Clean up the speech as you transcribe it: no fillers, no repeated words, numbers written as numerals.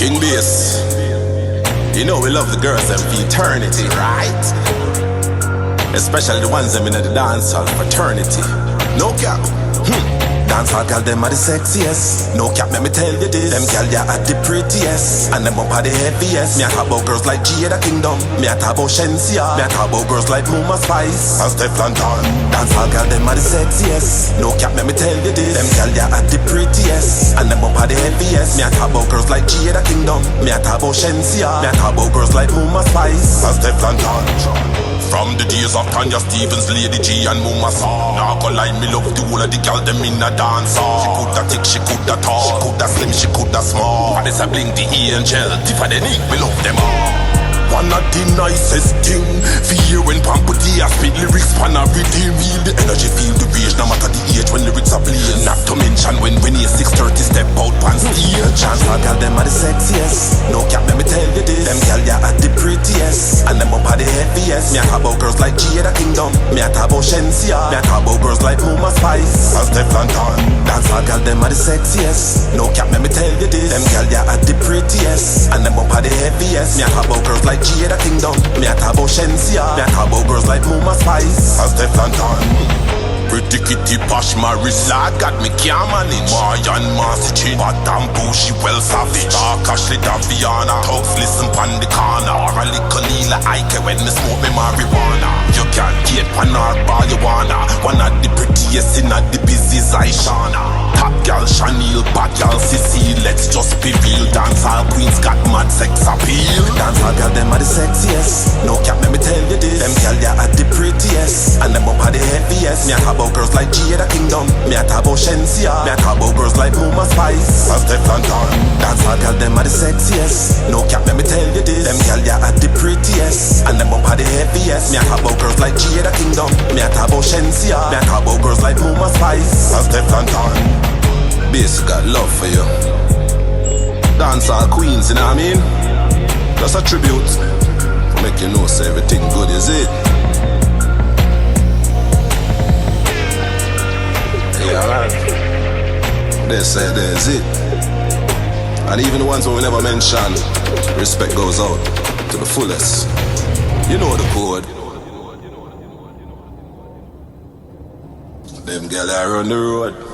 King Bass. You know we love the girls them for eternity, right? Especially the ones them in the dancehall fraternity. No cap. Dancehall girl, them are the sexiest. No cap, let me tell you this. Them girl, ya are the prettiest. And them up are the heaviest. Me a talk about girls like Jada Kingdom. Me a talk about Shensia. Me a talk about girls like Muma Spice and Stefan Don. Dancehall girl, them are the sexiest. No cap, let me tell you this. Them girl, ya are the prettiest. And them up are the heaviest. Me a talk about girls like Jada Kingdom. Me a talk about Shensia. Me a talk about girls like Muma Spice and Stefan Don. From the days of Tanya Stevens, Lady G and Muma Song. Now go line, me love the whole of the girl them in a dance hall. She coulda thick, she coulda tall, she coulda slim, she coulda small. And it's a bling the angel, Tifa the neat, me love them all. One of the nicest thing for you when Pampudi a spit lyrics pan a rhythm. Feel the energy, feel the rage, no matter the age when lyrics are playing. Not to mention when Winnie 630 step out pan stage. Dancehall girl, them are the sexiest. No cap, let me tell you this. Them girl, ya are the prettiest. And them up are the heaviest. Me a talk about girls like Jada Kingdom. Me a talk about Shensia. Me a talk about girls like Muma Spice and Stefan Don. Dancehall girl, them are the sexiest. No cap, let me tell you this. Them girl, ya are the prettiest. And them up are the heaviest. Me a talk about girls like Jada Kingdom. Me a talk about Shensia. Me a talk about girls like Muma Spice and Stefan Don. Pretty kitty posh Maris, Lord got me can't manage. Marian Marcy, but damn bushy well savage. Dark Ashley Daviana, talks listen pan the corner. Or a little Lila Ike when me smoke me marijuana. You can't get one or bar you wanna. One of the prettiest in the business Aishana. Top girl Chanel, bad girl Cecile. Let's just be real, dancehall queens got mad sex appeal. Dancehall girl, them are the sexiest. No cap, let me tell you this. Them girl, ya are the prettiest. And them up are the heaviest. Me a talk about girls like Jada Kingdom. Me a talk about Shensia. Me a talk about girls like Muma Spice and Stefan Don. Dancehall girl, them are the sexiest. No cap, let me tell you this. Them girl, ya are the prettiest. And them up are the heaviest. Me a talk about girls like Jada Kingdom. Me a talk about Shensia. Me a talk about girls like Muma Spice and Stefan Don. Bass got love for you. Dancehall queens, you know what I mean? Just a tribute to make you know say everything good, is it? Yeah, man. They say there's it. And even the ones who we never mention, respect goes out to the fullest. You know the code. Them girls are on the road.